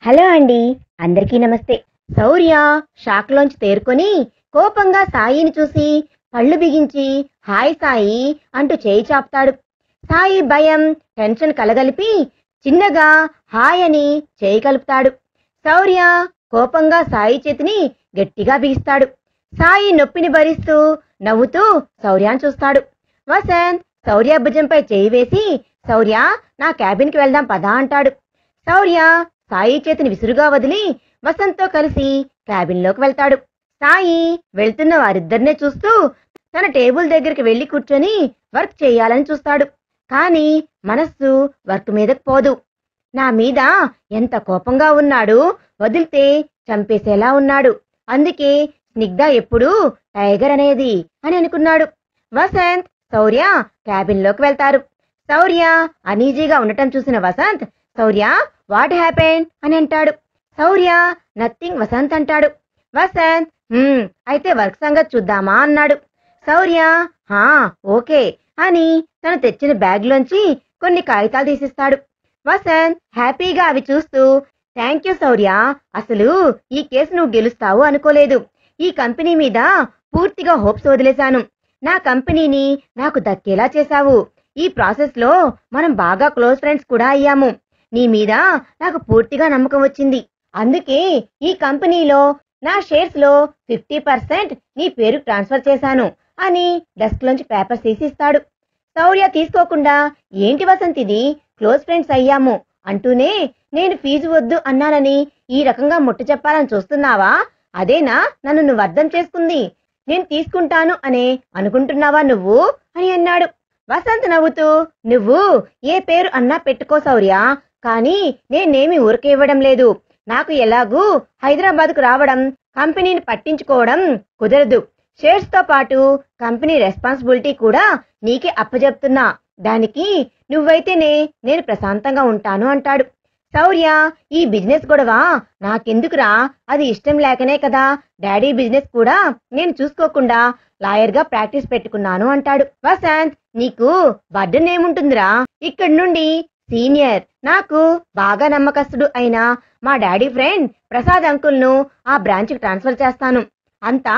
Hello అండి. అందరికీ నమస్తే. శౌర్య షాక్లోంచి తేరుకొని కోపంగా సాయిని చూసి పళ్ళు బిగించి హాయ్ సాయి అంటూ చేయి చాపుతాడు. సాయి భయం, టెన్షన్ కలగలిపి చిన్నగా హాయ్ అని చేయి కలుపుతాడు. శౌర్య కోపంగా సాయి చేతిని గట్టిగా బిగిస్తాడు. సాయి నొప్పిని భరిస్తూ నవ్వుతూ శౌర్యాన్ని చూస్తాడు. వసంత్ శౌర్య భుజంపై చేయి వేసి శౌర్య నా క్యాబిన్కి వెళ్దాం పదా అంటాడు. శౌర్య సాయి చేతిని విసురుగా వదిలి వసంత్తో కలిసి క్యాబిన్లోకి వెళ్తాడు. సాయి వెళ్తున్న వారిద్దరినే చూస్తూ తన టేబుల్ దగ్గరికి వెళ్లి కూర్చొని వర్క్ చేయాలని చూస్తాడు. కానీ మనస్సు వర్క్ మీదకు పోదు. నా మీద ఎంత కోపంగా ఉన్నాడు, వదిలితే చంపేసేలా ఉన్నాడు. అందుకే స్నిగ్ధ ఎప్పుడూ టైగర్ అనేది అని అనుకున్నాడు. వసంత్ శౌర్య క్యాబిన్లోకి వెళ్తారు. శౌర్య అనీజీగా ఉండటం చూసిన వసంత్ శౌర్య వాట్ హ్యాపెండ్ అని అంటాడు. శౌర్య నథింగ్ వసంత్ అంటాడు. వసంత్ అయితే వర్క్ సంగతి చూద్దామా అన్నాడు. శౌర్య హా ఓకే అని తను తెచ్చిన బ్యాగ్లోంచి కొన్ని కాగితాలు తీసిస్తాడు. వసంత్ హ్యాపీగా అవి చూస్తూ థ్యాంక్ యూ శౌర్య, అసలు ఈ కేసు నువ్వు గెలుస్తావు అనుకోలేదు. ఈ కంపెనీ మీద పూర్తిగా హోప్స్ వదిలేశాను. నా కంపెనీని నాకు దక్కేలా చేశావు. ఈ ప్రాసెస్ లో మనం బాగా క్లోజ్ ఫ్రెండ్స్ కూడా అయ్యాము. నీ మీద నాకు పూర్తిగా నమ్మకం వచ్చింది. అందుకే ఈ కంపెనీలో నా షేర్స్ లో 50% నీ పేరు ట్రాన్స్ఫర్ చేశాను అని డెస్క్ లోంచి పేపర్స్ తీసిస్తాడు. శౌర్య తీసుకోకుండా ఏంటి వసంత్ ఇది, క్లోజ్ ఫ్రెండ్స్ అయ్యాము అంటూనే నేను ఫీజు వద్దు అన్నానని ఈ రకంగా ముట్టు చెప్పాలని చూస్తున్నావా? అదేనా నన్ను నువ్వు అర్థం చేసుకుంది? నేను తీసుకుంటాను అనే అనుకుంటున్నావా నువ్వు అని అన్నాడు. వసంత్ నవ్వుతూ నువ్వు ఏ పేరు అన్నా పెట్టుకో శౌర్య, కానీ నేనేమి ఊరికే ఇవ్వడం లేదు. నాకు ఎలాగూ హైదరాబాద్కు రావడం, కంపెనీని పట్టించుకోవడం కుదరదు. షేర్స్ తో పాటు కంపెనీ రెస్పాన్సిబిలిటీ కూడా నీకే అప్పచెప్తున్నా. దానికి నువ్వైతేనే నేను ప్రశాంతంగా ఉంటాను అంటాడు. శౌర్య ఈ బిజినెస్ గొడవ నాకెందుకురా, అది ఇష్టం లేకనే కదా డాడీ బిజినెస్ కూడా నేను చూసుకోకుండా లాయర్గా ప్రాక్టీస్ పెట్టుకున్నాను అంటాడు. వసంత్ నీకు బర్డెన్ ఏముంటుందిరా, ఇక్కడి నుండి సీనియర్ నాకు బాగా నమ్మకస్తుడు అయిన మా డాడీ ఫ్రెండ్ ప్రసాద్ అంకుల్ను ఆ బ్రాంచ్కి ట్రాన్స్ఫర్ చేస్తాను. అంతా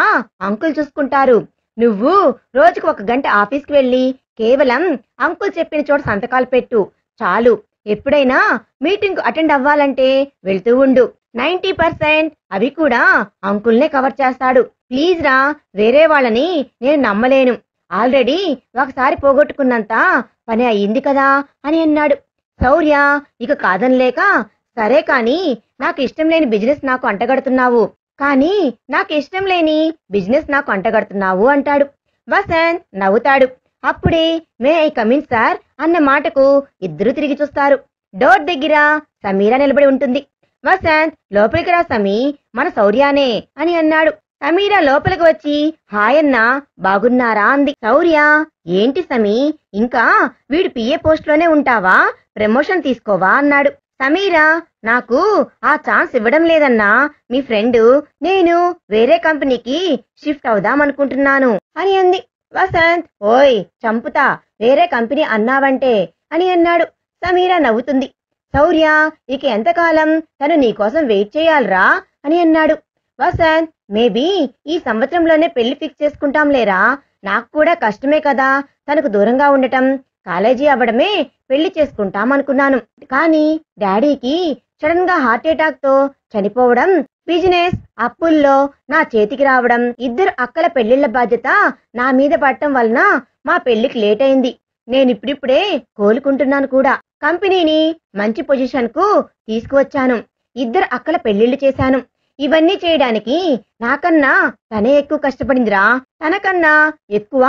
అంకుల్ చూసుకుంటారు. నువ్వు రోజుకు 1 గంట ఆఫీస్కి వెళ్ళి కేవలం అంకుల్ చెప్పిన చోట సంతకాలు పెట్టు చాలు. ఎప్పుడైనా మీటింగ్ అటెండ్ అవ్వాలంటే వెళ్తూ ఉండు. 90% అవి కూడా అంకుల్నే కవర్ చేస్తాడు. ప్లీజ్ రా, వేరే వాళ్ళని నేను నమ్మలేను. ఆల్రెడీ ఒకసారి పోగొట్టుకున్నంత పని అయ్యింది కదా అని అన్నాడు. శౌర్య ఇక కాదనలేక సరే కానీ నాకు ఇష్టం లేని బిజినెస్ నాకు అంటగడుతున్నావు, కానీ నాకు ఇష్టం లేని బిజినెస్ నాకు అంటగడుతున్నావు అంటాడు. వసంత్ నవ్వుతాడు. అప్పుడే మే ఐ కమిన్ సార్ అన్న మాటకు ఇద్దరు తిరిగి చూస్తారు. డోర్ దగ్గర సమీరా నిలబడి ఉంటుంది. వసంత్ లోపలికి రా సమీ, మన శౌర్యానే అని అన్నాడు. సమీరా లోపలికి వచ్చి హాయ్ అన్నా, బాగున్నారా అంది. శౌర్య ఏంటి సమీ, ఇంకా వీడు పిఏ పోస్ట్ లోనే ఉంటావా, ప్రమోషన్ తీసుకోవా అన్నాడు. సమీరా నాకు ఆ ఛాన్స్ ఇవ్వడం లేదన్నా, మీ ఫ్రెండ్ నేను వేరే కంపెనీకి షిఫ్ట్ అవుదాం అనుకుంటున్నాను అని అంది. వసంత్ ఓయ్ చంపుతా, వేరే కంపెనీ అన్నావంటే అని అన్నాడు. సమీరా నవ్వుతుంది. శౌర్య ఇక ఎంతకాలం తను నీకోసం వెయిట్ చేయాలరా అని అన్నాడు. వసంత్ మేబీ ఈ సంవత్సరంలోనే పెళ్లి ఫిక్స్ చేసుకుంటాం లేరా, నాకు కూడా కష్టమే కదా తనకు దూరంగా ఉండటం, కాలేజీ అవ్వడమే పెళ్లి చేసుకుంటాం అనుకున్నాను. కానీ డాడీకి సడన్ గా హార్ట్ అటాక్ తో చనిపోవడం, బిజినెస్ అప్పుల్లో నా చేతికి రావడం, ఇద్దరు అక్కల పెళ్లిళ్ల బాధ్యత నా మీద పడటం వలన మా పెళ్లికి లేట్ అయింది. నేనిప్పుడిప్పుడే కోలుకుంటున్నాను కూడా. కంపెనీని మంచి పొజిషన్ కు తీసుకువచ్చాను. ఇద్దరు అక్కల పెళ్లిళ్లు చేశాను. ఇవన్నీ చేయడానికి నాకన్నా తనే ఎక్కువ కష్టపడిందిరా. తనకన్నా ఎక్కువ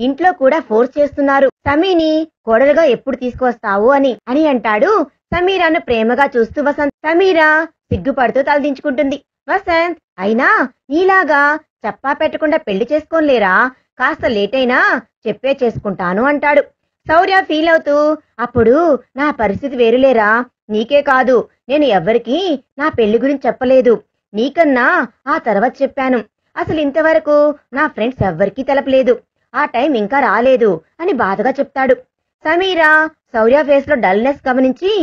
ఇంట్లో కూడా ఫోర్స్ చేస్తున్నారు. సమీని కోడలుగా ఎప్పుడు తీసుకువస్తావు అని అంటాడు. సమీరాను ప్రేమగా చూస్తూ వసంత్. సమీరా సిగ్గుపడుతూ తలదించుకుంటుంది. వసంత్ అయినా నీలాగా చెప్పా పెట్టకుండా పెళ్లి చేసుకోలేరా, కాస్త లేట్ అయినా చెప్పే చేసుకుంటాను అంటాడు. శౌర్య ఫీల్ అవుతూ అప్పుడు నా పరిస్థితి వేరులేరా, నీకే కాదు నేను ఎవ్వరికీ నా పెళ్లి గురించి చెప్పలేదు. నీకన్నా ఆ తర్వాత చెప్పాను. అసలు ఇంతవరకు నా ఫ్రెండ్స్ ఎవ్వరికీ తెలపలేదు. ఆ టైం ఇంకా రాలేదు అని బాధగా చెప్తాడు. సమీరా శౌర్య ఫేస్ లో డల్నెస్ గమనించి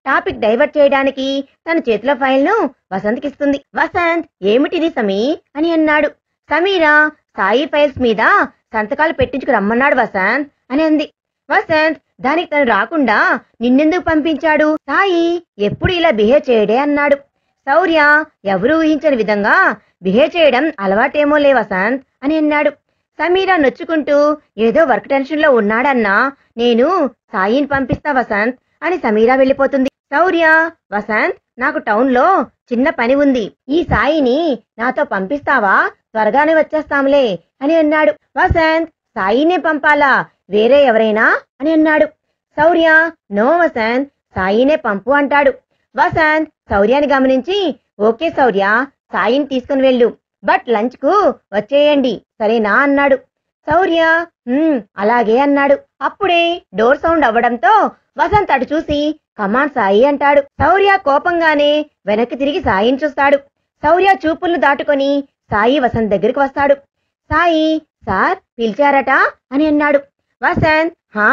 టాపిక్ డైవర్ట్ చేయడానికి తన చేతిలో ఫైల్ను వసంత్కిస్తుంది. వసంత్, ఏమిటిది సమీ అని అన్నాడు. సమీరా సాయి ఫైల్స్ మీద సంతకాలు పెట్టించుకు రమ్మన్నాడు వసంత్ అని అంది. వసంత్, దానికి తను రాకుండా నిన్నెందుకు పంపించాడు? సాయి ఎప్పుడు ఇలా బిహేవ్ చేయడే అన్నాడు. శౌర్య ఎవరూ ఊహించని విధంగా బిహేవ్ చేయడం అలవాటేమోలే వసంత్ అని అన్నాడు. సమీరా నొచ్చుకుంటూ, ఏదో వర్క్ టెన్షన్ లో ఉన్నాడన్నా, నేను సాయిని పంపిస్తా వసంత్ అని సమీరా వెళ్ళిపోతుంది. శౌర్య, వసంత్, నాకు టౌన్ లో చిన్న పని ఉంది, ఈ సాయిని నాతో పంపిస్తావా? త్వరగానే వచ్చేస్తాంలే అని అన్నాడు. వసంత్, సాయినే పంపాలా, వేరే ఎవరైనా అని అన్నాడు. శౌర్య, నో వసంత్, సాయినే పంపు అంటాడు. వసంత్ శౌర్యాన్ని గమనించి, ఓకే శౌర్య, సాయిని తీసుకుని వెళ్ళు, బట్ లంచ్ కు వచ్చేయండి సరేనా అన్నాడు. శౌర్య అలాగే అన్నాడు. అప్పుడే డోర్ సౌండ్ అవ్వడంతో వసంత్ అటు చూసి, కమాన్ సాయి అంటాడు. శౌర్య కోపంగానే వెనక్కి తిరిగి సాయిని చూస్తాడు. శౌర్య చూపులను దాటుకొని సాయి వసంత్ దగ్గరికి వస్తాడు. సాయి, సార్ పిలిచారట అని అన్నాడు. వసంత్, హా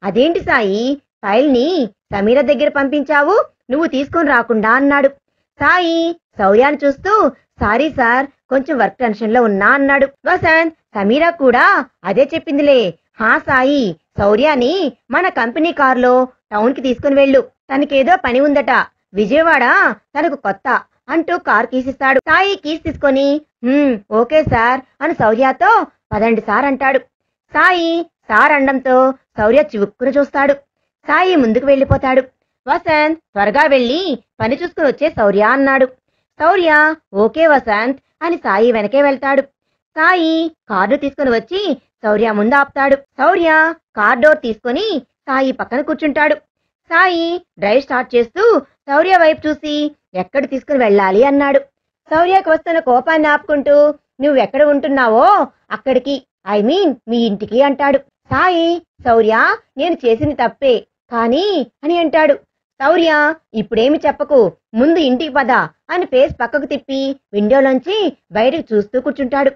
అదేంటి సాయి, ఫైల్ ని సమీర దగ్గర పంపించావు, నువ్వు తీసుకొని రాకుండా అన్నాడు. సాయి శౌర్యాన్ని చూస్తూ, సారీ సార్, కొంచెం వర్క్ టెన్షన్ లో ఉన్నా అన్నాడు. వసంత్, సమీరా కూడా అదే చెప్పిందిలే. హా సాయి, శౌర్యాని మన కంపెనీ కారులో టౌన్ కి తీసుకుని వెళ్ళు, తనకేదో పని ఉందట, విజయవాడ తనకు కొత్త అంటూ కార్ కీసిస్తాడు. సాయి కీస్ తీసుకొని ఓకే సార్ అని శౌర్యతో పదండి సార్ అంటాడు. సాయి సార్ అండంతో శౌర్య చివుక్కును చూస్తాడు. సాయి ముందుకు వెళ్ళిపోతాడు. వసంత్ త్వరగా వెళ్ళి పని చూసుకుని వచ్చే శౌర్య అన్నాడు. శౌర్య ఓకే వసంత్ అని సాయి వెనకే వెళ్తాడు. సాయి కార్డు తీసుకుని వచ్చి శౌర్య ముందు ఆపుతాడు. శౌర్య కార్ డోర్ తీసుకుని సాయి పక్కన కూర్చుంటాడు. సాయి డ్రైవ్ స్టార్ట్ చేస్తూ శౌర్య వైపు చూసి, ఎక్కడ తీసుకుని వెళ్ళాలి అన్నాడు. శౌర్యకు వస్తున్న కోపాన్ని ఆపుకుంటూ, నువ్వెక్కడ ఉంటున్నావో అక్కడికి, ఐ మీన్ మీ ఇంటికి అంటాడు. సాయి, శౌర్య నేను చేసింది తప్పే కానీ అని అంటాడు. శౌర్య ఇప్పుడేమి చెప్పకు, ముందు ఇంటికి పద అని ఫేస్ పక్కకు తిప్పి విండోలోంచి బయటకు చూస్తూ కూర్చుంటాడు.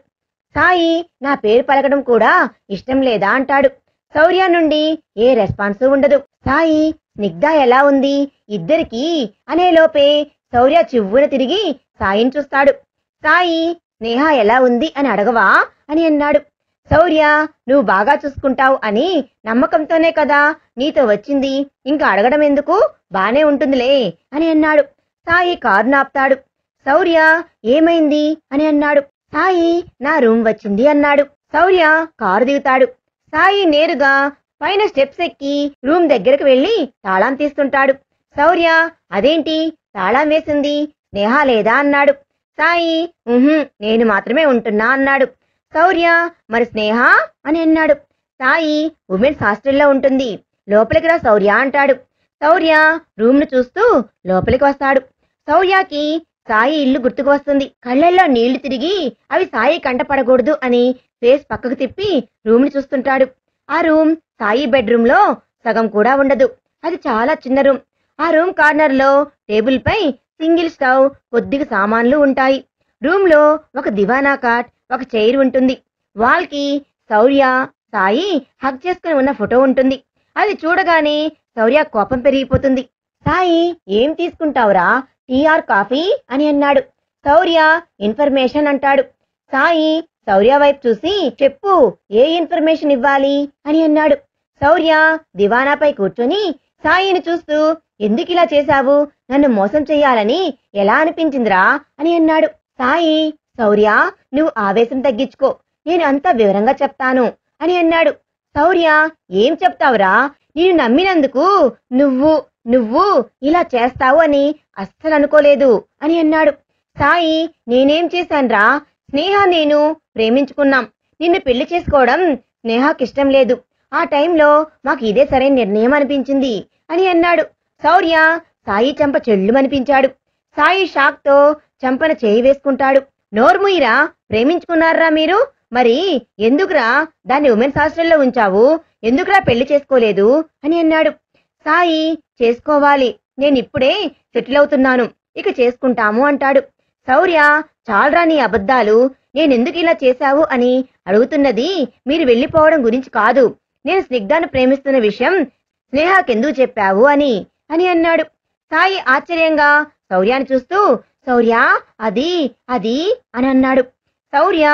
సాయి నా పేరు పలకడం కూడా ఇష్టం లేదా అంటాడు. శౌర్య నుండి ఏ రెస్పాన్స్ ఉండదు. సాయి స్నిగ్ధ ఎలా ఉంది ఇద్దరికి అనే లోపే శౌర్య చివ్వున తిరిగి సాయిని చూస్తాడు. సాయి స్నేహ ఎలా ఉంది అని అడగవా అని అన్నాడు. శౌర్య నువ్వు బాగా చూసుకుంటావు అని నమ్మకంతోనే కదా నీతో వచ్చింది, ఇంకా అడగడం ఎందుకు, బానే ఉంటుందిలే అని అన్నాడు. సాయి కారు ఆపుతాడు. శౌర్య ఏమైంది అని అన్నాడు. సాయి నా రూమ్ వచ్చింది అన్నాడు. శౌర్య కారు దిగుతాడు. సాయి నేరుగా పైన స్టెప్స్ ఎక్కి రూమ్ దగ్గరకు వెళ్లి తాళం తీస్తుంటాడు. శౌర్య అదేంటి తాళం వేసింది, స్నేహ లేదా అన్నాడు. సాయి నేను మాత్రమే ఉంటున్నా అన్నాడు. శౌర్య మరి స్నేహ అని అన్నాడు. సాయి ఉమెన్స్ హాస్టల్లో ఉంటుంది, లోపలికి రా శౌర్య అంటాడు. శౌర్య రూమ్ ను చూస్తూ లోపలికి వస్తాడు. శౌర్యకి సాయి ఇల్లు గుర్తుకు వస్తుంది. కళ్ళల్లో నీళ్లు తిరిగి అవి సాయి కంటపడకూడదు అని ఫేస్ పక్కకు తిప్పి రూమ్ ని చూస్తుంటాడు. ఆ రూమ్ సాయి బెడ్రూమ్ లో సగం కూడా ఉండదు. అది చాలా చిన్న రూమ్. ఆ రూమ్ కార్నర్ లో టేబుల్ పై సింగిల్ స్టవ్, కొద్దిగా సామాన్లు ఉంటాయి. రూమ్ లో ఒక దివానా కాట్, ఒక చైర్ ఉంటుంది. వాల్ కి శౌర్య సాయి హగ్ చేసుకుని ఉన్న ఫోటో ఉంటుంది. అది చూడగానే శౌర్య కోపం పెరిగిపోతుంది. సాయి ఏం తీసుకుంటావురా, టీ ఆర్ కాఫీ అని అన్నాడు. శౌర్య ఇన్ఫర్మేషన్ అంటాడు. సాయి శౌర్య వైపు చూసి, చెప్పు ఏ ఇన్ఫర్మేషన్ ఇవ్వాలి అని అన్నాడు. శౌర్య దివానాపై కూర్చొని సాయిని చూస్తూ, ఎందుకు ఇలా చేశావు, నన్ను మోసం చెయ్యాలని ఎలా అనిపించిందిరా అని అన్నాడు. సాయి శౌర్య నువ్వు ఆవేశం తగ్గించుకో, నేను అంతా వివరంగా చెప్తాను అని అన్నాడు. శౌర్య ఏం చెప్తావురా, నేను నమ్మినందుకు నువ్వు ఇలా చేస్తావు అని అస్సలు అనుకోలేదు అని అన్నాడు. సాయి నేనేం చేశాన్రా, స్నేహ నేను ప్రేమించుకున్నాం, నిన్ను పెళ్లి చేసుకోవడం స్నేహకిష్టం లేదు, ఆ టైంలో మాకు ఇదే సరైన నిర్ణయం అనిపించింది అని అన్నాడు. శౌర్య సాయి చెంప చెల్లుమనిపించాడు. సాయి షాక్ తో చెంపన చేయి వేసుకుంటాడు. నోర్ముయిరా, ప్రేమించుకున్నారా మీరు, మరి ఎందుకురా దాన్ని ఉమెన్స్ హాస్టల్లో ఉంచావు, ఎందుకురా పెళ్లి చేసుకోలేదు అని అన్నాడు. సాయి చేసుకోవాలి, నేనిప్పుడే సెటిల్ అవుతున్నాను, ఇక చేసుకుంటాము అంటాడు. శౌర్య చాలరా నీ అబద్ధాలు, నేనెందుకు ఇలా చేశావు అని అడుగుతున్నది మీరు వెళ్ళిపోవడం గురించి కాదు, నేను స్నిగ్ధాను ప్రేమిస్తున్న విషయం స్నేహకెందుకు చెప్పావు అని అన్నాడు. సాయి ఆశ్చర్యంగా శౌర్యాన్ని చూస్తూ, శౌర్య, అది అది అని అన్నాడు. శౌర్య,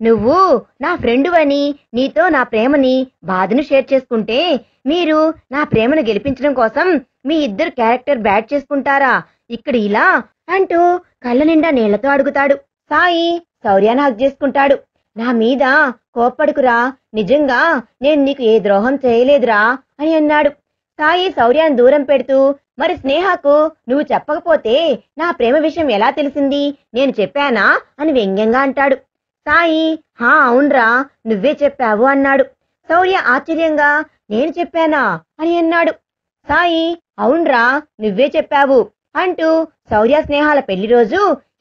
నువ్వు నా ఫ్రెండు అని, నీతో నా ప్రేమని, బాధను షేర్ చేసుకుంటే, మీరు నా ప్రేమను గెలిపించడం కోసం మీ ఇద్దరు క్యారెక్టర్ బ్యాట్ చేసుకుంటారా ఇక్కడ ఇలా అంటూ కళ్ళ నిండా నీళ్లతో అడుగుతాడు. సాయి శౌర్యాన్ని హగ్ చేసుకుంటాడు. నా మీద కోప్పడుకురా, నిజంగా నేను నీకు ఏ ద్రోహం చేయలేదురా అని అన్నాడు. సాయి శౌర్యాన్ని దూరం పెడుతూ, మరి స్నేహకు నువ్వు చెప్పకపోతే నా ప్రేమ విషయం ఎలా తెలిసింది, నేను చెప్పానా అని వ్యంగ్యంగా అంటాడు. సాయి, హా అవునరా, నువ్వే చెప్పావు అన్నాడు. శౌర్య ఆశ్చర్యంగా, నేను చెప్పానా అని అన్నాడు. సాయి, అవునరా, నువ్వే చెప్పావు అంటూ శౌర్య స్నేహాల పెళ్లి రోజు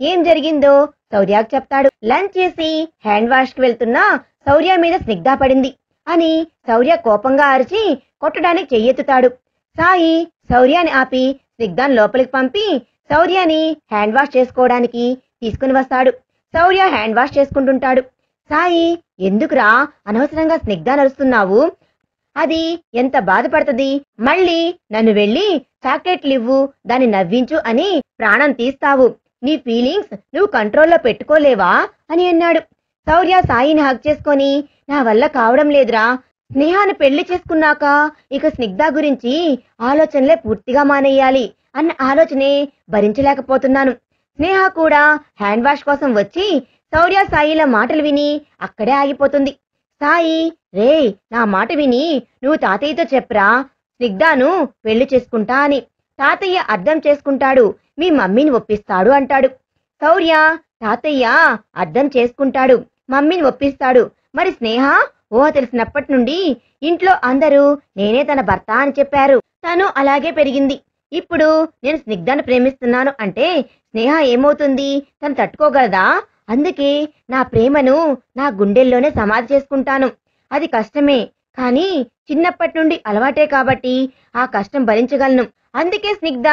ఏం జరిగిందో శౌర్యకు చెప్తాడు. లంచ్ చేసి హ్యాండ్ వాష్ కి వెళ్తున్నా శౌర్య మీద స్నిగ్ధ పడింది అని శౌర్య కోపంగా అరిచి కొట్టడానికి చెయ్యెత్తుతాడు. సాయి శౌర్యాన్ని ఆపి స్నిగ్ధాన్ని లోపలికి పంపి శౌర్యాన్ని హ్యాండ్ వాష్ చేసుకోవడానికి తీసుకుని వస్తాడు. శౌర్య హ్యాండ్ వాష్ చేసుకుంటుంటాడు. సాయి, ఎందుకురా అనవసరంగా స్నిగ్ధ నరుస్తున్నావు, అది ఎంత బాధపడుతుంది, మళ్ళీ నన్ను వెళ్ళి చాక్లెట్లు ఇవ్వు, దాన్ని నవ్వించు అని ప్రాణం తీస్తావు, నీ ఫీలింగ్స్ నువ్వు కంట్రోల్లో పెట్టుకోలేవా అని అన్నాడు. శౌర్య సాయిని హగ్ చేసుకొని, నా వల్ల కావడం లేదురా, స్నేహాన్ని పెళ్లి చేసుకున్నాక ఇక స్నిగ్ధ గురించి ఆలోచనలే పూర్తిగా మానేయాలి అన్న ఆలోచనే భరించలేకపోతున్నాను. స్నేహ కూడా హ్యాండ్ వాష్ కోసం వచ్చి శౌర్య సాయిల మాటలు విని అక్కడే ఆగిపోతుంది. సాయి, రే, నా మాట విని నువ్వు తాతయ్యతో చెప్పరా స్నిగ్ధను పెళ్లి చేసుకుంటా అని. తాతయ్య అర్థం చేసుకుంటాడు, మీ మమ్మీని ఒప్పిస్తాడు అంటాడు. శౌర్య, తాతయ్య అర్థం చేసుకుంటాడు, మమ్మీని ఒప్పిస్తాడు, మరి స్నేహ ఊహ తెలిసినప్పటి నుండి ఇంట్లో అందరూ నేనే తన భర్త అని చెప్పారు, తను అలాగే పెరిగింది. ఇప్పుడు నేను స్నిగ్ధను ప్రేమిస్తున్నాను అంటే స్నేహ ఏమవుతుంది, తను తట్టుకోగలదా? అందుకే నా ప్రేమను నా గుండెల్లోనే సమాధి చేసుకుంటాను. అది కష్టమే, కానీ చిన్నప్పటి నుండి అలవాటే కాబట్టి ఆ కష్టం భరించగలను. అందుకే స్నిగ్ధ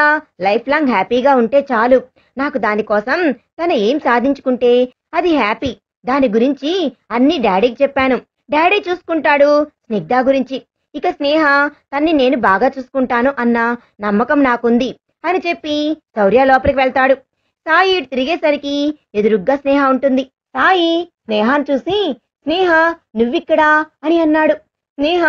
లైఫ్ లాంగ్ హ్యాపీగా ఉంటే చాలు, నాకు దానికోసం తన ఏం సాధించుకుంటే అది హ్యాపీ. దాని గురించి అన్ని డాడీకి చెప్పాను, డాడీ చూసుకుంటాడు స్నిగ్ధ గురించి. ఇక స్నేహ తన్ని నేను బాగా చూసుకుంటాను అన్న నమ్మకం నాకుంది అని చెప్పి శౌర్య లోపలికి వెళ్తాడు. సాయి ఇటు తిరిగేసరికి ఎదురుగ్గా స్నేహ ఉంటుంది. సాయి స్నేహాన్ని చూసి, స్నేహ నువ్విక్కడా అని అన్నాడు. స్నేహ,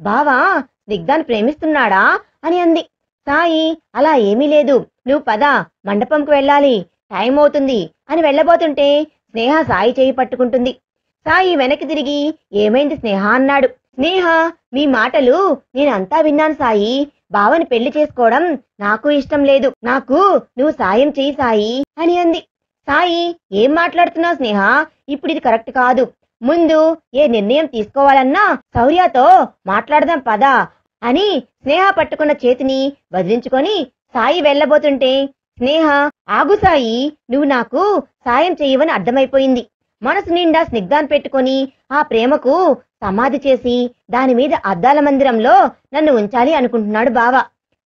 బావా స్నిగ్ధాన్ని ప్రేమిస్తున్నాడా అని అంది. సాయి, అలా ఏమీ లేదు, నువ్వు పద, మండపంకు వెళ్ళాలి, టైం అవుతుంది అని వెళ్ళబోతుంటే స్నేహ సాయి చేయి పట్టుకుంటుంది. సాయి వెనక్కి తిరిగి, ఏమైంది స్నేహ అన్నాడు. స్నేహ, మీ మాటలు నేనంతా విన్నాను సాయి, బావని పెళ్లి చేసుకోవడం నాకు ఇష్టం లేదు, నాకు నువ్వు సాయం చెయ్యి సాయి అని అంది. సాయి, ఏం మాట్లాడుతున్నావు స్నేహ, ఇప్పుడు ఇది కరెక్ట్ కాదు, ముందు ఏ నిర్ణయం తీసుకోవాలన్నా శౌర్యతో మాట్లాడదాం పదా అని స్నేహ పట్టుకున్న చేతిని వదిలించుకొని సాయి వెళ్ళబోతుంటే, స్నేహ, ఆగు సాయి, నువ్వు నాకు సాయం చెయ్యవని అర్థమైపోయింది. మనసు నిండా స్నిగ్ధాన్ని పెట్టుకొని ఆ ప్రేమకు సమాధి చేసి దాని మీద అద్దాల మందిరంలో నన్ను ఉంచాలి అనుకుంటున్నాడు బావ.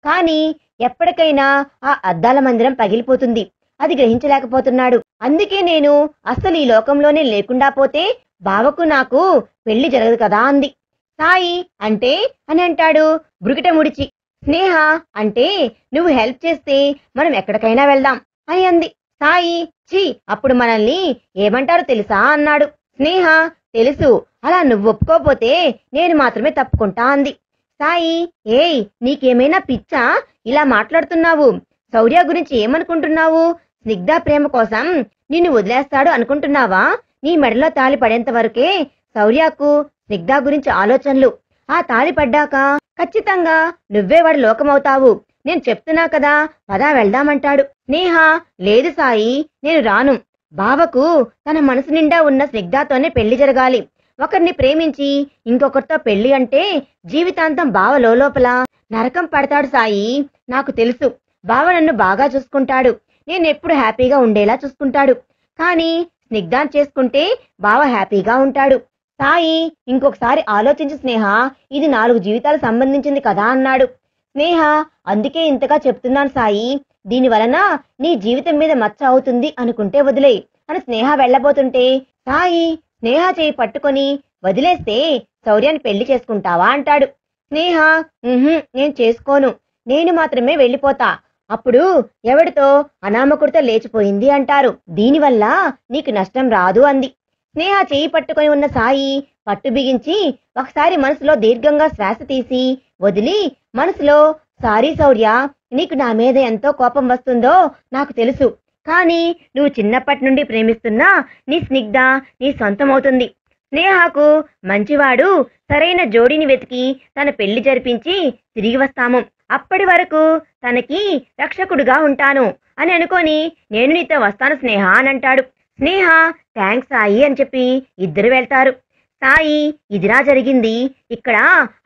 కానీ ఎప్పటికైనా ఆ అద్దాల మందిరం పగిలిపోతుంది, అది గ్రహించలేకపోతున్నాడు. అందుకే నేను అస్సలు ఈ లోకంలోనే లేకుండా పోతే బావకు నాకు పెళ్లి జరగదు కదా అంది. సాయి, అంటే అని అంటాడు బురికిట ముడిచి. స్నేహ, అంటే నువ్వు హెల్ప్ చేస్తే మనం ఎక్కడికైనా వెళ్దాం అని అంది. సాయి, ఛీ, అప్పుడు మనల్ని ఏమంటారో తెలుసా అన్నాడు. స్నేహ, తెలుసు, అలా నువ్వు ఒప్పుకోపోతే నేను మాత్రమే తప్పుకుంటా అంది. సాయి, ఏయ్, నీకేమైనా పిచ్చా, ఇలా మాట్లాడుతున్నావు? శౌర్య గురించి ఏమనుకుంటున్నావు? స్నిగ్ధ ప్రేమ కోసం నిన్ను వదిలేస్తాడు అనుకుంటున్నావా? నీ మెడలో తాళి పడేంత వరకే శౌర్యకు స్నిగ్ధ గురించి ఆలోచనలు. ఆ తాళి పడ్డాక ఖచ్చితంగా నువ్వే వాడి లోకమవుతావు. నేను చెప్తున్నా కదా, పదా వెళ్దామంటాడు. స్నేహ, లేదు సాయి, నేను రాను. బావకు తన మనసు నిండా ఉన్న స్నిగ్ధతోనే పెళ్లి జరగాలి. ఒకరిని ప్రేమించి ఇంకొకరితో పెళ్లి అంటే జీవితాంతం బావ లోపల నరకం పడతాడు సాయి. నాకు తెలుసు, బావ నన్ను బాగా చూసుకుంటాడు, నేనెప్పుడు హ్యాపీగా ఉండేలా చూసుకుంటాడు. కానీ స్నిగ్ధాన్ని చేసుకుంటే బావ హ్యాపీగా ఉంటాడు. సాయి, ఇంకొకసారి ఆలోచించు స్నేహ, ఇది 4 జీవితాలు సంబంధించింది కదా అన్నాడు. స్నేహ, అందుకే ఇంతగా చెప్తున్నాను సాయి, దీని వలన నీ జీవితం మీద మచ్చ అవుతుంది అనుకుంటే వదిలేయ్ అని స్నేహ వెళ్ళబోతుంటే సాయి స్నేహ చేయి పట్టుకొని, వదిలేస్తే శౌర్యాన్ని పెళ్లి చేసుకుంటావా అంటాడు. స్నేహ, నేను చేసుకోను, నేను మాత్రమే వెళ్ళిపోతా, అప్పుడు ఎవడితో అనామకుడితో లేచిపోయింది అంటారు. దీనివల్ల నీకు నష్టం రాదు అంది. స్నేహ చేయి పట్టుకొని ఉన్న సాయి పట్టు బిగించి ఒకసారి మనసులో దీర్ఘంగా శ్వాస తీసి వదిలి మనసులో, సారీ శౌర్య, నీకు నా మీద ఎంతో కోపం వస్తుందో నాకు తెలుసు. కానీ నువ్వు చిన్నప్పటి నుండి ప్రేమిస్తున్నా నీ స్నిగ్ధ నీ సొంతమవుతుంది. స్నేహకు మంచివాడు సరైన జోడీని వెతికి తన పెళ్లి జరిపించి తిరిగి వస్తాము. అప్పటి వరకు తనకి రక్షకుడుగా ఉంటాను అని అనుకొని నేను నీతో వస్తాను స్నేహ అని అంటాడు. స్నేహ థ్యాంక్స్ సాయి అని చెప్పి ఇద్దరు వెళ్తారు. సాయి, ఇదిరా జరిగింది. ఇక్కడ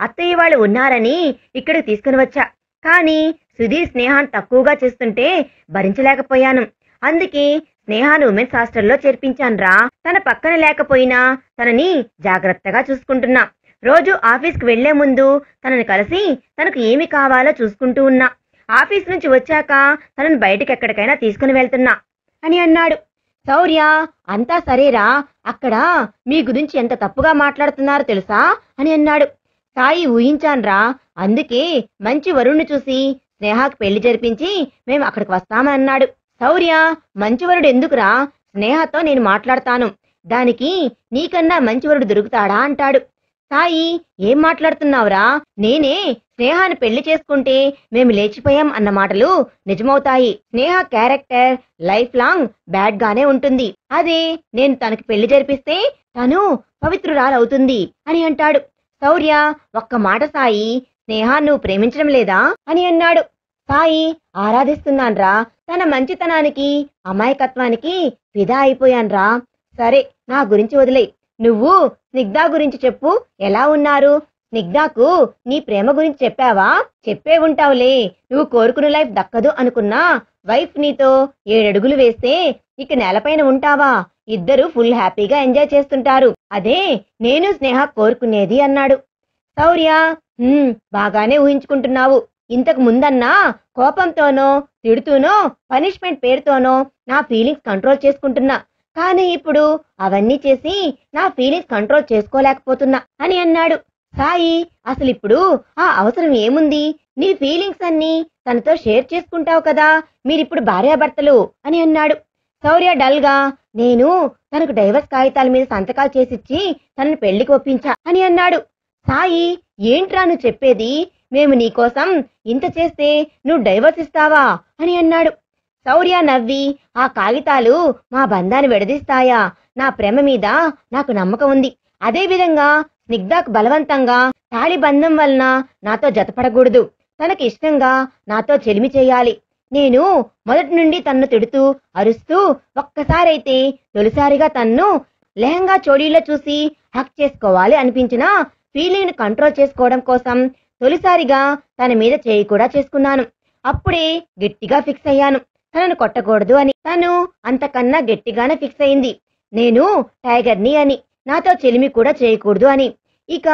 అత్తయ్య వాళ్ళు ఉన్నారని ఇక్కడికి తీసుకుని వచ్చా. కానీ సుధీర్ స్నేహాన్ని తక్కువగా చేస్తుంటే భరించలేకపోయాను. అందుకే స్నేహాను ఉమెన్స్ హాస్టల్లో చేర్పించాన్రా. తన పక్కన లేకపోయినా తనని జాగ్రత్తగా చూసుకుంటున్నా. రోజు ఆఫీస్కి వెళ్లే ముందు తనని కలిసి తనకు ఏమి కావాలో చూసుకుంటూ ఉన్నా. ఆఫీస్ నుంచి వచ్చాక తనను బయటకు ఎక్కడికైనా తీసుకుని వెళ్తున్నా అని అన్నాడు. శౌర్య, అంతా సరేరా, అక్కడ మీ గురించి ఎంత తప్పుగా మాట్లాడుతున్నారో తెలుసా అని అన్నాడు. సాయి, ఊహించాన్రా. అందుకే మంచి వరుణ్ణి చూసి స్నేహకు పెళ్లి జరిపించి మేము అక్కడికి వస్తామని అన్నాడు. శౌర్య, మంచివరుడు ఎందుకురా? స్నేహతో నేను మాట్లాడతాను. దానికి నీకన్నా మంచివరుడు దొరుకుతాడా అంటాడు. సాయి, ఏం మాట్లాడుతున్నావురా? నేనే స్నేహాన్ని పెళ్లి చేసుకుంటే మేము లేచిపోయాం అన్న మాటలు నిజమవుతాయి. స్నేహ క్యారెక్టర్ లైఫ్ లాంగ్ బ్యాడ్ గానే ఉంటుంది. అదే నేను తనకి పెళ్లి జరిపిస్తే తను పవిత్రురాలవుతుంది అని అంటాడు. శౌర్య, ఒక్క మాట సాయి, స్నేహాన్ని నువ్వు ప్రేమించడం లేదా అని అన్నాడు. సాయి, ఆరాధిస్తున్నాన్రా. తన మంచితనానికి అమాయకత్వానికి ఫిదా అయిపోయాన్రా. సరే, నా గురించి వదిలే. నువ్వు స్నిగ్ధ గురించి చెప్పు. ఎలా ఉన్నారు? స్నిగ్ధకు నీ ప్రేమ గురించి చెప్పావా? చెప్పే ఉంటావులే. నువ్వు కోరుకున్న లైఫ్ దక్కదు అనుకున్నా వైఫ్ నీతో 7 అడుగులు వేస్తే ఇక నేలపైన ఉంటావా? ఇద్దరు ఫుల్ హ్యాపీగా ఎంజాయ్ చేస్తుంటారు. అదే నేను స్నేహ కోరుకునేది అన్నాడు. శౌర్య, బాగానే ఊహించుకుంటున్నావు. ఇంతకు ముందన్నా కోపంతోనో తిడుతూనో పనిష్మెంట్ పేరుతోనో నా ఫీలింగ్స్ కంట్రోల్ చేసుకుంటున్నా. కానీ ఇప్పుడు అవన్నీ చేసి నా ఫీలింగ్స్ కంట్రోల్ చేసుకోలేకపోతున్నా అని అన్నాడు. సాయి, అసలు ఇప్పుడు ఆ అవసరం ఏముంది? నీ ఫీలింగ్స్ అన్ని తనతో షేర్ చేసుకుంటావు కదా. మీరిప్పుడు భార్యాభర్తలు అని అన్నాడు. శౌర్య డల్ గా, నేను తనకు డైవర్స్ కాగితాల మీద సంతకాలు చేసిచ్చి తనను పెళ్లికి ఒప్పించా అని అన్నాడు. సాయి, ఏంట్రా నువ్వు చెప్పేది? మేము నీకోసం ఇంత చేస్తే నువ్వు డైవర్స్ ఇస్తావా అని అన్నాడు. శౌర్య నవ్వి, ఆ కాగితాలు మా బంధాన్ని విడదీస్తాయా? నా ప్రేమ మీద నాకు నమ్మకం ఉంది. అదే విధంగా స్నిగ్ధకు బలవంతంగా తాళి బంధం వలన నాతో జతపడకూడదు. తనకి ఇష్టంగా నాతో చెలిమి చేయాలి. నేను మొదటి నుండి తన్ను తిడుతూ అరుస్తూ ఒక్కసారైతే తొలిసారిగా తన్ను లెహంగా చోడీలో చూసి హక్ చేసుకోవాలి అనిపించిన ఫీలింగ్ ని కంట్రోల్ చేసుకోవడం కోసం తొలిసారిగా తన మీద చేయి కూడా చేసుకున్నాను. అప్పుడే గట్టిగా ఫిక్స్ అయ్యాను తనను కొట్టకూడదు అని. తను అంతకన్నా గట్టిగానే ఫిక్స్ అయింది, నేను టైగర్ని అని, నాతో చెలిమి కూడా చేయకూడదు అని. ఇక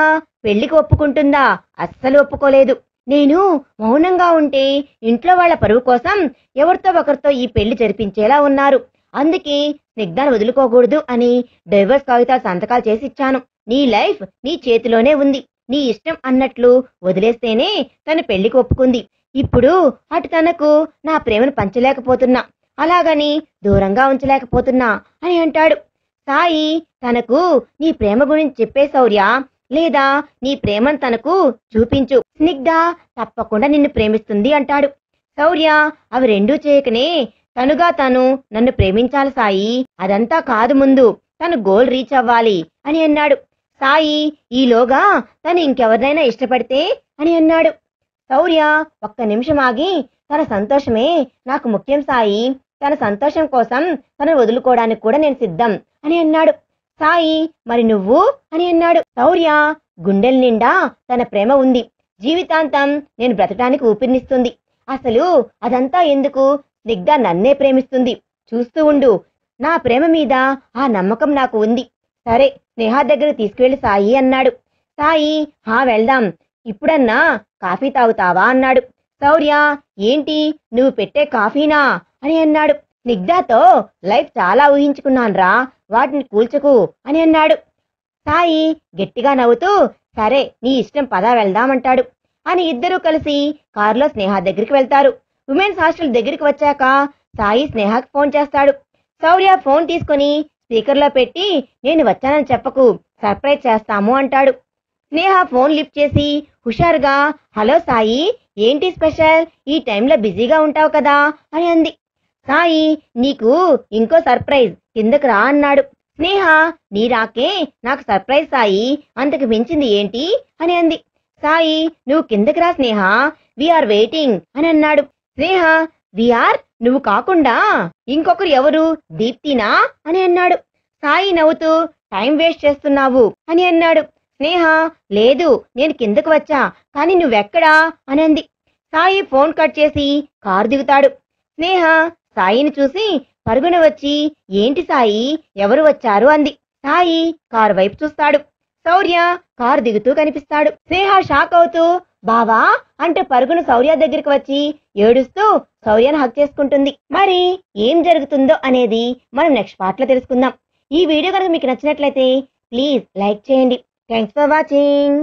పెళ్లికి ఒప్పుకుంటుందా? అస్సలు ఒప్పుకోలేదు. నేను మౌనంగా ఉంటే ఇంట్లో వాళ్ళ పరువు కోసం ఎవరితో ఒకరితో ఈ పెళ్లి జరిపించేలా ఉన్నారు. అందుకే స్నిగ్ధను వదులుకోకూడదు అని డైవర్స్ కాగితాలు సంతకాలు చేసి ఇచ్చాను. నీ లైఫ్ నీ చేతిలోనే ఉంది. నీ ఇష్టం అన్నట్లు వదిలేస్తేనే తను పెళ్లికి ఒప్పుకుంది. ఇప్పుడు అటు తనకు నా ప్రేమను పంచలేకపోతున్నా, అలాగని దూరంగా ఉంచలేకపోతున్నా అని అంటాడు. సాయి, తనకు నీ ప్రేమ గురించి చెప్పే శౌర్య, లేదా నీ ప్రేమను తనకు చూపించు. స్నిగ్ధ తప్పకుండా నిన్ను ప్రేమిస్తుంది అంటాడు. శౌర్య, అవి రెండూ చేయకనే తనుగా తను నన్ను ప్రేమించాలి సాయి. అదంతా కాదు, ముందు తను గోల్ రీచ్ అవ్వాలి అని అన్నాడు. సాయి, ఈలోగా తను ఇంకెవరినైనా ఇష్టపడితే అని అన్నాడు. శౌర్య ఒక్క నిమిషం ఆగి, తన సంతోషమే నాకు ముఖ్యం సాయి. తన సంతోషం కోసం తనను వదులుకోవడానికి కూడా నేను సిద్ధం అని అన్నాడు. సాయి, మరి నువ్వు అని అన్నాడు. శౌర్య, గుండెల నిండా తన ప్రేమ ఉంది. జీవితాంతం నేను బ్రతకడానికి ఊపిరినిస్తుంది. అసలు అదంతా ఎందుకు? స్నిగ్ధ నన్నే ప్రేమిస్తుంది. చూస్తూ ఉండు. నా ప్రేమ మీద ఆ నమ్మకం నాకు ఉంది. సరే, స్నేహ దగ్గర తీసుకువెళ్ళి సాయి అన్నాడు. సాయి, హా వెళ్దాం. ఇప్పుడన్నా కాఫీ తాగుతావా అన్నాడు. శౌర్య, ఏంటి నువ్వు పెట్టే కాఫీనా అని అన్నాడు. స్నిగ్ధతో లైఫ్ చాలా ఊహించుకున్నాన్రా, వాటిని కూల్చకు అని అన్నాడు. సాయి గట్టిగా నవ్వుతూ, సరే నీ ఇష్టం, పద వెళ్దామంటాడు. అని ఇద్దరూ కలిసి కారులో స్నేహ దగ్గరికి వెళ్తారు. ఉమెన్స్ హాస్టల్ దగ్గరికి వచ్చాక సాయి స్నేహకి ఫోన్ చేస్తాడు. శౌర్య ఫోన్ తీసుకుని స్పీకర్లో పెట్టి నేను వచ్చానని చెప్పకు, సర్ప్రైజ్ చేస్తాము అంటాడు. స్నేహ ఫోన్ లిఫ్ట్ చేసి హుషారుగా హలో సాయి, ఏంటి స్పెషల్, ఈ టైంలో బిజీగా ఉంటావు కదా అని అంది. సాయి నీకు ఇంకో సర్ప్రైజ్, కిందకు రా అన్నాడు. స్నేహ నీ రాకే నాకు సర్ప్రైజ్ సాయి, అంతకు మించింది ఏంటి అని అంది. సాయి నువ్వు కిందకి రా స్నేహ, వీఆర్ వెయిటింగ్ అని అన్నాడు. స్నేహ వీఆర్ నువ్వు కాకుండా ఇంకొకరు ఎవరు, దీప్తినా అని అన్నాడు. సాయి నవ్వుతూ టైం వేస్ట్ చేస్తున్నావు అని అన్నాడు. స్నేహ లేదు నేను కిందకు వచ్చా, కానీ నువ్వెక్కడా అని అంది. సాయి ఫోన్ కట్ చేసి కారు దిగుతాడు. స్నేహ సాయిని చూసి పరుగున వచ్చి ఏంటి సాయి ఎవరు వచ్చారు అంది. సాయి కారు వైపు చూస్తాడు. శౌర్య కారు దిగుతూ కనిపిస్తాడు. స్నేహ షాక్ అవుతూ బావా అంటూ పరుగున శౌర్య దగ్గరికి వచ్చి ఏడుస్తూ శౌర్యను హక్ చేసుకుంటుంది. మరి ఏం జరుగుతుందో అనేది మనం నెక్స్ట్ పార్ట్ లో తెలుసుకుందాం. ఈ వీడియో కనుక మీకు నచ్చినట్లయితే ప్లీజ్ లైక్ చేయండి. Thanks for watching.